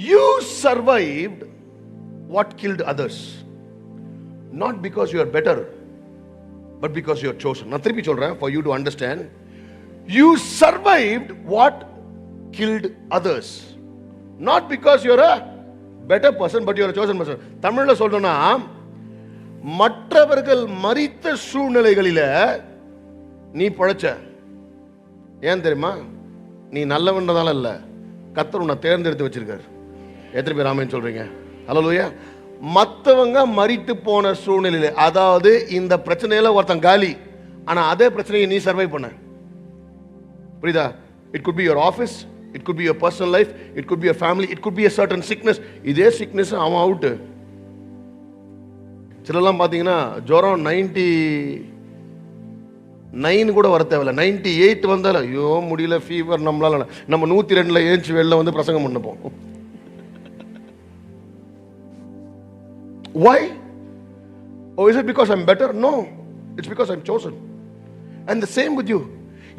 You survived what killed others, not because you are better, but because you are chosen. நான் திருப்பி சொல்றேன் for you to understand. You survived what killed others, not because you are a better person, but you are a chosen person. தமிழ்ல சொல்லணும்னா, மற்றவர்கள் மரித்த சூழ்நிலைகளில நீ பழைச்ச. ஏன் தெரியுமா? நீ நல்லவன்றதால இல்ல, கர்த்தர் உன்னை தேர்ந்தெடுத்து வச்சிருக்காரு. எத்தனை பேர் ஆமென் சொல்றீங்க? ஹல்லேலூயா. மற்றவங்க மரித்து போன சூழ்நிலையில, அதாவது இந்த பிரச்சனையில ஒருத்தன் காலி, ஆனா அதே பிரச்சனையை நீ சர்வை பண்ண. புரியுதா? It could be your office, it could be your personal life, it could be your family, it could be a certain sickness. இதே sickness அவன் அவுட். சிலலாம் பாத்தீங்கன்னா ஜுரம் 99 கூட வர தேவையில்ல, 98 வந்தால ஐயோ முடியல, ஃபீவர், நம்மளால நம்ம 102ல ஏஞ்சி வெளில வந்து பிரசங்கம் பண்ணப்போம். Why? Oh, is it because I'm better? No, it's because I'm chosen. And the same with you.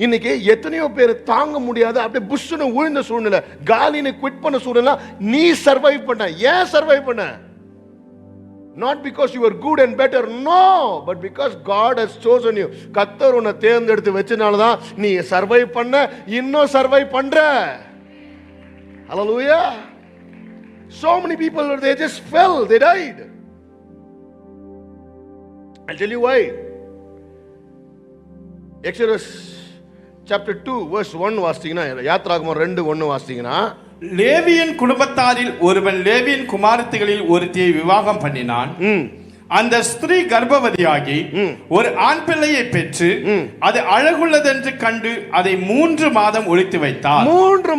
இன்னைக்கு எத்தனையோ பேர் தாங்க முடியாத அப்படியே புஷ்னு விழுந்த சூழ்நிலை, காலின்னு குவிட் பண்ண சூழ்நிலை, நீ சர்வைவ் பண்ண. ஏன் சர்வைவ் பண்ண? Not because you are good and better, no, but because God has chosen you. கர்த்தர் உன்னை தேர்ந்தெடுத்து வச்சனால தான் நீ சர்வைவ் பண்ண, இன்னும் சர்வைவ் பண்ற. Hallelujah. So many people, they just fell, they died. I'll tell you why. Exodus chapter 2 verse 1 வாசித்தீங்கன்னா, யாத்ராகமம் 2:1 வாசித்தீங்கன்னா, லேவியின் குடும்பத்தாரில் ஒருவன் லேவியின் குமாரத்திகளில் ஒருத்தியை விவாகம் பண்ணினான். அந்த ஸ்திரீ கர்ப்பவதியாகி ஒரு ஆண் பிள்ளையை பெற்று அது அழகுள்ளதென்று கண்டு அதை 3 மாதம் ஒளித்து வைத்தார். 3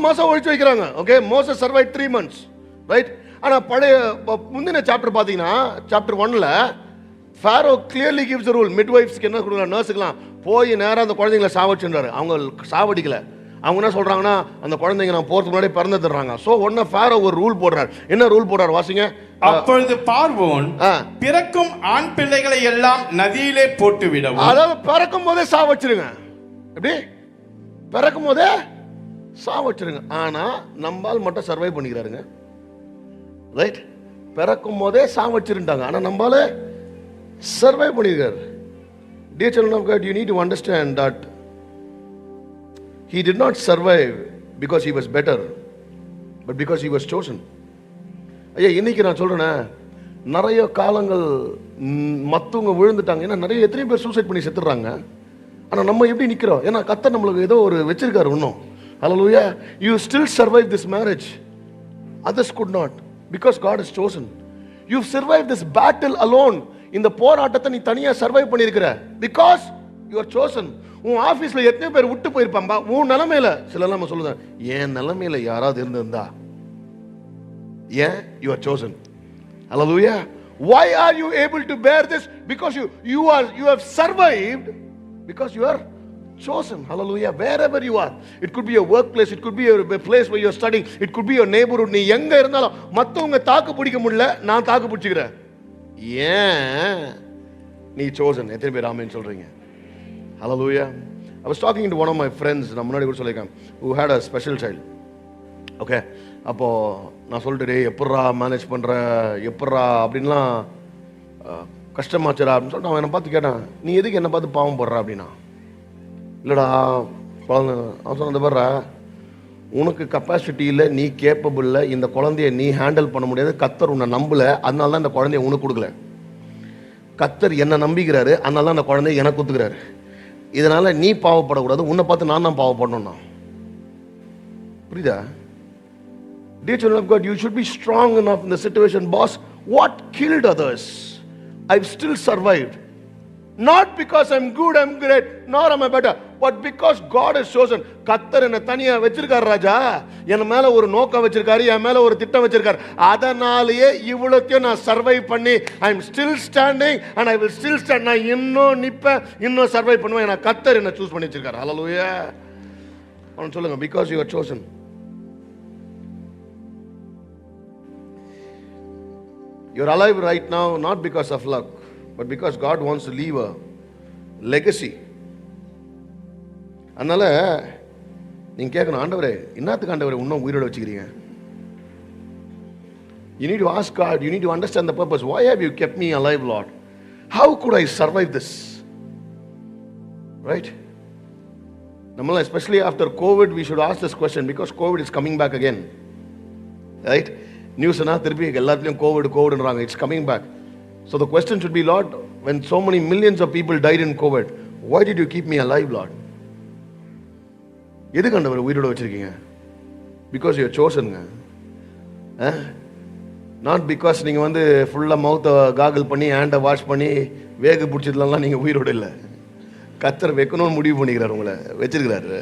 மாசம் ஒளித்து வைக்கிறாங்க. Okay, Moses survive 3 months, right? ஆனா பழைய முந்தின சாப்டர் பாத்தீங்கன்னா, சாப்டர் 1ல Pharaoh clearly gives the rule. மிட்வைஃப்ஸ்க்கு என்ன கொடுக்கலாம், நர்ஸுக்கலாம், போய் நேரா அந்த குழந்தைங்களை சாவடிச்சுன்றாரு. அவங்க சாவடிக்கல. அவங்க என்ன சொல்றாங்கன்னா, அந்த குழந்தைங்க நான் போறதுக்கு முன்னாடி பிறந்துடுறாங்க. சோ ஒண்ணு ஃபாரோ ஒரு ரூல் போடுறார். என்ன ரூல் போடுறார் வாசிங்க. அப்பொழுது பார்வோன் பிறக்கும் ஆண் பிள்ளைகளை எல்லாம் நதியிலே போட்டு விடவும். அதாவது பிறக்கும் போதே சாவச்சிருங்க. எப்படி? பிறக்கும் போதே சாவச்சிருங்க. ஆனா நம்மால் மட்டும் சர்வை பண்ணிக்கிறாருங்க. ரைட்? பிறக்கும் போதே சாவச்சிருந்தாங்க, ஆனா நம்மால சர்வை பண்ணிக்கிறாரு. Dear children of God, you need to understand that he did not survive because he was better, but because he was chosen. ஐயா, இன்னைக்கு நான் சொல்றேன், நிறைய காலங்கள் மத்தவங்க விழுந்துட்டாங்க. ஏன்னா நிறைய எத்தனை பேர் சூசைட் பண்ணி செத்துறாங்க. ஆனா நம்ம எப்படி நிக்கிறோம்? ஏன்னா கர்த்தர் நம்மளுக்கு ஏதோ ஒரு வச்சிருக்காரு இன்னும். Hallelujah. You still survive this marriage, others could not, because God has chosen. You survived this battle alone. இந்த போராட்டத்தை நீ தனியா சர்வை பண்ணியிருக்கிற, பிகாஸ் யூ ஆர் சோசன். உன் ஆபீஸ்ல எத்தனை பேர் விட்டு போயிருப்பாம்பா உன் நிலைமையில. சில நம்ம சொல்லுதான், என் நிலைமையில யாராவது இருந்திருந்தா. ஏன்? You are chosen. Hallelujah. Why are you able to bear this? Because you have survived because you are chosen. Hallelujah. Wherever you are, it could be your workplace, it could be a place where you are studying, it could be your neighborhood. நீ எங்க இருந்தாலும் மத்தவங்க தாக்கு பிடிக்க முடியல, நான் தாக்கு பிடிச்சுக்கிறேன். ஏன்? நீ chosen. எத்தனை பேர் ஆமென் சொல்றீங்க? Hallelujah. I was talking to one of my friends, நான் முன்னாடி கூட சொல்லிருக்கேன், who had a special child. Okay, அப்போ நான் சொல்லிட்டு, எப்பட்றா மேனேஜ் பண்ற, எப்பட்றா அப்படின்லாம் கஷ்டமாச்சுரா அப்படின்னு சொல்லிட்டு அவன் என்னை பார்த்து கேட்டான், நீ எதுக்கு என்னை பார்த்து பாவம் போடுற அப்படின்னா. இல்லடா குழந்தை, அவன் சொன்ன, பாடுறா, உனக்கு கெப்பாசிட்டி இல்லை, நீ கேப்பபிள் இல்லை, இந்த குழந்தைய நீ ஹேண்டில் பண்ண முடியாது, கர்த்தர் உன்னை நம்பல, அதனால தான் இந்த குழந்தைய உனக்கு கொடுக்கல. கர்த்தர் என்ன நம்பிக்கிறாரு, அதனால தான் அந்த குழந்தைய எனக்கு கொடுத்துக்கிறாரு. இதனால நீ பாவப்படக்கூடாது, உன்னை பார்த்து நான் தான் பாவப்படணும்னா. புரியுதா? Dear children of God, you should be strong enough in the situation. Boss, what killed others, I've still survived. Not because I'm good, I'm great, nor am I better, but because God has chosen. கர்த்தர் என்ன தனியா வச்சிருக்காரு ராஜா, என் மேல ஒரு நோக்கம் வச்சிருக்காரு, என் மேல ஒரு திட்டம் வச்சிருக்காரு. அதனாலேயே இவ்வளத்தையும் நான் சர்வைவ் பண்ணி I am still standing and I will still stand. நான் இன்னும் நிப்பேன், இன்னும் சர்வைவ் பண்ணுவேன். ஏன்னா கர்த்தர் என்ன சூஸ் பண்ணி வச்சிருக்காரு. ஹல்லேலூயா. அவன் சொல்லுங்க, because you are chosen. You're alive right now not because of luck, but because God wants to leave a legacy. அதனால நீங்க கேட்கணும், ஆண்டவரே என்னத்துக்கு ஆண்டவரே இன்னும் உயிரோட வச்சுக்கிறீங்க? You need to ask God, you need to understand the purpose. Why have you kept me alive, Lord? How could I survive this? Right? Namala, especially after COVID, we should ask this question because COVID is coming back again. Right? News na thirpi ellathilum COVID nranga, it's coming back. So the question should be, Lord, when so many millions of people died in COVID, why did you keep me alive, Lord? எதுக்கு ஆண்டவர் உயிரோட வச்சிருக்கீங்க? Because you are chosen. Not because நீங்க வந்து ஃபுல்லா மவுத்தை காகல் பண்ணி ஹேண்டை wash பண்ணி வேக பிடிச்சதுலாம் நீங்க உயிரோட இல்லை. கர்த்தர் வைக்கணும்னு முடிவு பண்ணிக்கிறார், உங்களை வச்சிருக்கிறாரு.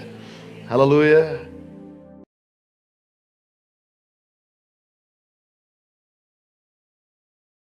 ஹல்லேலூயா.